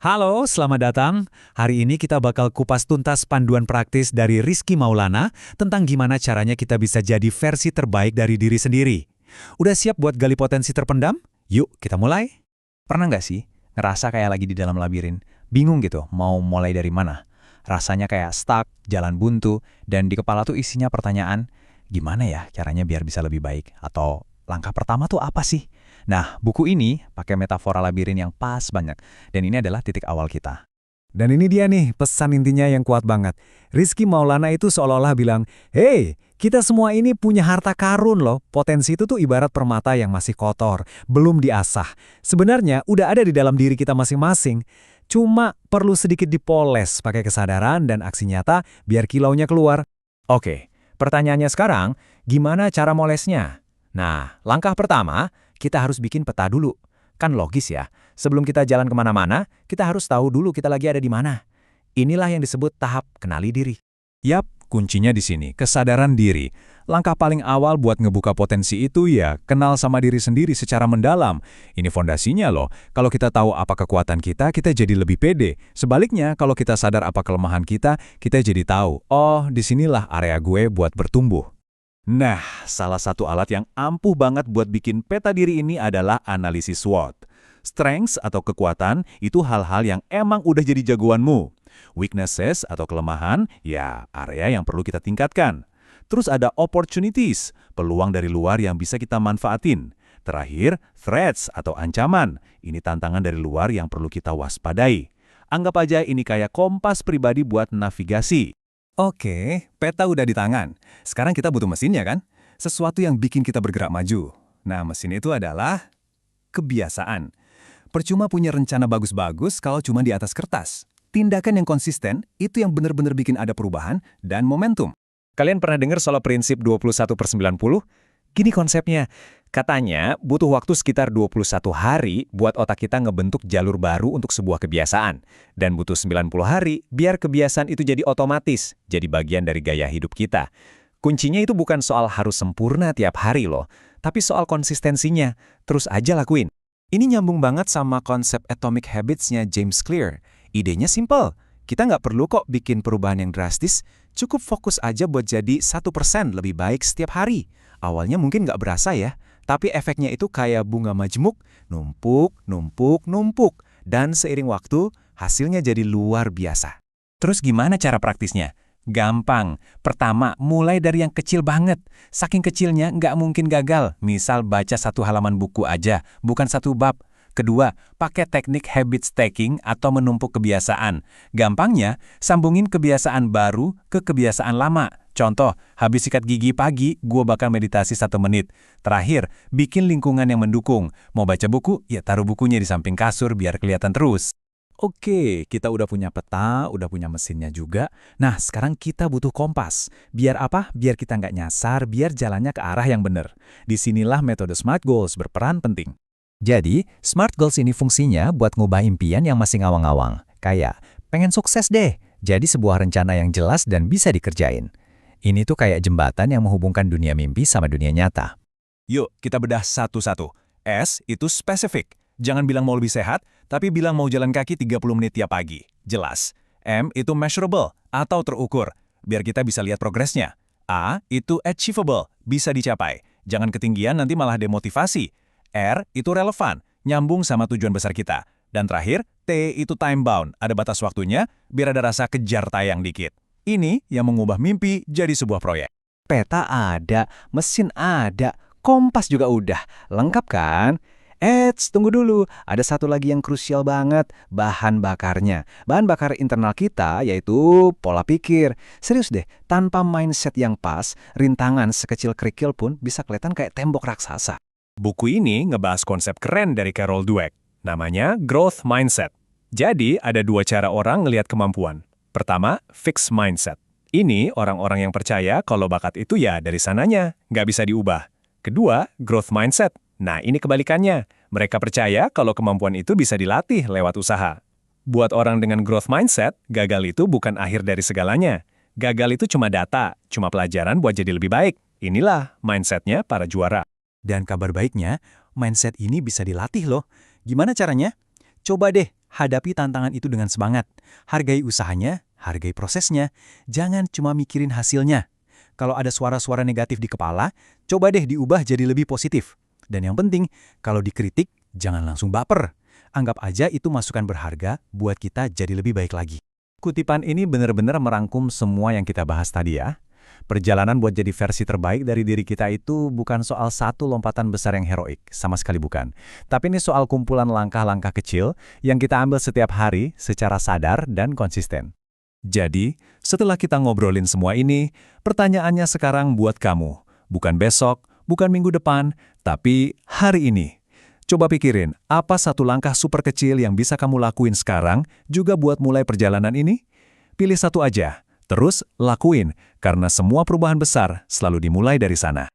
Halo, selamat datang. Hari ini kita bakal kupas tuntas panduan praktis dari Rizky Maulana tentang gimana caranya kita bisa jadi versi terbaik dari diri sendiri. Udah siap buat gali potensi terpendam? Yuk, kita mulai. Pernah nggak sih ngerasa kayak lagi di dalam labirin, bingung gitu mau mulai dari mana? Rasanya kayak stuck, jalan buntu, dan di kepala tuh isinya pertanyaan, gimana ya caranya biar bisa lebih baik? Atau langkah pertama tuh apa sih? Nah, buku ini pakai metafora labirin yang pas banget, dan ini adalah titik awal kita. Dan ini dia nih, pesan intinya yang kuat banget. Rizky Maulana itu seolah-olah bilang, "Hey, kita semua ini punya harta karun loh. Potensi itu tuh ibarat permata yang masih kotor, belum diasah. Sebenarnya udah ada di dalam diri kita masing-masing. Cuma perlu sedikit dipoles pakai kesadaran dan aksi nyata biar kilaunya keluar." Oke, pertanyaannya sekarang, gimana cara molesnya? Nah, langkah pertama, kita harus bikin peta dulu. Kan logis ya, sebelum kita jalan kemana-mana, kita harus tahu dulu kita lagi ada di mana. Inilah yang disebut tahap kenali diri. Yap, kuncinya di sini, kesadaran diri. Langkah paling awal buat ngebuka potensi itu ya, kenal sama diri sendiri secara mendalam. Ini fondasinya loh. Kalau kita tahu apa kekuatan kita jadi lebih pede. Sebaliknya, kalau kita sadar apa kelemahan kita jadi tahu, oh, disinilah area gue buat bertumbuh. Nah, salah satu alat yang ampuh banget buat bikin peta diri ini adalah analisis SWOT. Strengths atau kekuatan itu hal-hal yang emang udah jadi jagoanmu. Weaknesses atau kelemahan, ya area yang perlu kita tingkatkan. Terus ada opportunities, peluang dari luar yang bisa kita manfaatin. Terakhir, threats atau ancaman, ini tantangan dari luar yang perlu kita waspadai. Anggap aja ini kayak kompas pribadi buat navigasi. Oke, peta udah di tangan. Sekarang kita butuh mesinnya kan? Sesuatu yang bikin kita bergerak maju. Nah, mesin itu adalah kebiasaan. Percuma punya rencana bagus-bagus kalau cuma di atas kertas. Tindakan yang konsisten, itu yang benar-benar bikin ada perubahan dan momentum. Kalian pernah dengar soal prinsip 21/90? Gini konsepnya, katanya butuh waktu sekitar 21 hari buat otak kita ngebentuk jalur baru untuk sebuah kebiasaan. Dan butuh 90 hari biar kebiasaan itu jadi otomatis, jadi bagian dari gaya hidup kita. Kuncinya itu bukan soal harus sempurna tiap hari loh, tapi soal konsistensinya. Terus aja lakuin. Ini nyambung banget sama konsep Atomic Habits-nya James Clear. Idenya simple. Kita nggak perlu kok bikin perubahan yang drastis, cukup fokus aja buat jadi 1% lebih baik setiap hari. Awalnya mungkin nggak berasa ya, tapi efeknya itu kayak bunga majemuk, numpuk, numpuk, numpuk. Dan seiring waktu, hasilnya jadi luar biasa. Terus gimana cara praktisnya? Gampang. Pertama, mulai dari yang kecil banget. Saking kecilnya nggak mungkin gagal. Misal baca 1 halaman buku aja, bukan 1 bab. Kedua, pakai teknik habit stacking atau menumpuk kebiasaan. Gampangnya, sambungin kebiasaan baru ke kebiasaan lama. Contoh, habis sikat gigi pagi, gue bakal meditasi 1 menit. Terakhir, bikin lingkungan yang mendukung. Mau baca buku, ya taruh bukunya di samping kasur biar kelihatan terus. Oke, kita udah punya peta, udah punya mesinnya juga. Nah, sekarang kita butuh kompas. Biar apa? Biar kita nggak nyasar, biar jalannya ke arah yang benar. Disinilah metode SMART Goals berperan penting. Jadi, SMART Goals ini fungsinya buat ngubah impian yang masih ngawang-ngawang. Kayak, pengen sukses deh. Jadi sebuah rencana yang jelas dan bisa dikerjain. Ini tuh kayak jembatan yang menghubungkan dunia mimpi sama dunia nyata. Yuk, kita bedah satu-satu. S itu spesifik. Jangan bilang mau lebih sehat, tapi bilang mau jalan kaki 30 menit tiap pagi. Jelas. M itu measurable atau terukur, biar kita bisa lihat progresnya. A itu achievable, bisa dicapai. Jangan ketinggian nanti malah demotivasi. R itu relevan, nyambung sama tujuan besar kita. Dan terakhir, T itu time bound, ada batas waktunya, biar ada rasa kejar tayang dikit. Ini yang mengubah mimpi jadi sebuah proyek. Peta ada, mesin ada, kompas juga udah. Lengkap kan? Tunggu dulu. Ada satu lagi yang krusial banget, bahan bakarnya. Bahan bakar internal kita yaitu pola pikir. Serius deh, tanpa mindset yang pas, rintangan sekecil kerikil pun bisa kelihatan kayak tembok raksasa. Buku ini ngebahas konsep keren dari Carol Dweck, namanya Growth Mindset. Jadi, ada 2 cara orang ngelihat kemampuan. Pertama, fixed mindset. Ini orang-orang yang percaya kalau bakat itu ya dari sananya, nggak bisa diubah. Kedua, growth mindset. Nah, ini kebalikannya. Mereka percaya kalau kemampuan itu bisa dilatih lewat usaha. Buat orang dengan growth mindset, gagal itu bukan akhir dari segalanya. Gagal itu cuma data, cuma pelajaran buat jadi lebih baik. Inilah mindsetnya para juara. Dan kabar baiknya, mindset ini bisa dilatih loh. Gimana caranya? Coba deh, Hadapi tantangan itu dengan semangat. Hargai usahanya, hargai prosesnya. Jangan cuma mikirin hasilnya. Kalau ada suara-suara negatif di kepala, coba deh diubah jadi lebih positif. Dan yang penting, kalau dikritik, jangan langsung baper. Anggap aja itu masukan berharga buat kita jadi lebih baik lagi. Kutipan ini benar-benar merangkum semua yang kita bahas tadi ya. Perjalanan buat jadi versi terbaik dari diri kita itu bukan soal satu lompatan besar yang heroik, sama sekali bukan. Tapi ini soal kumpulan langkah-langkah kecil yang kita ambil setiap hari secara sadar dan konsisten. Jadi, setelah kita ngobrolin semua ini, pertanyaannya sekarang buat kamu. Bukan besok, bukan minggu depan, tapi hari ini. Coba pikirin, apa satu langkah super kecil yang bisa kamu lakuin sekarang juga buat mulai perjalanan ini? Pilih satu aja. Terus lakuin, karena semua perubahan besar selalu dimulai dari sana.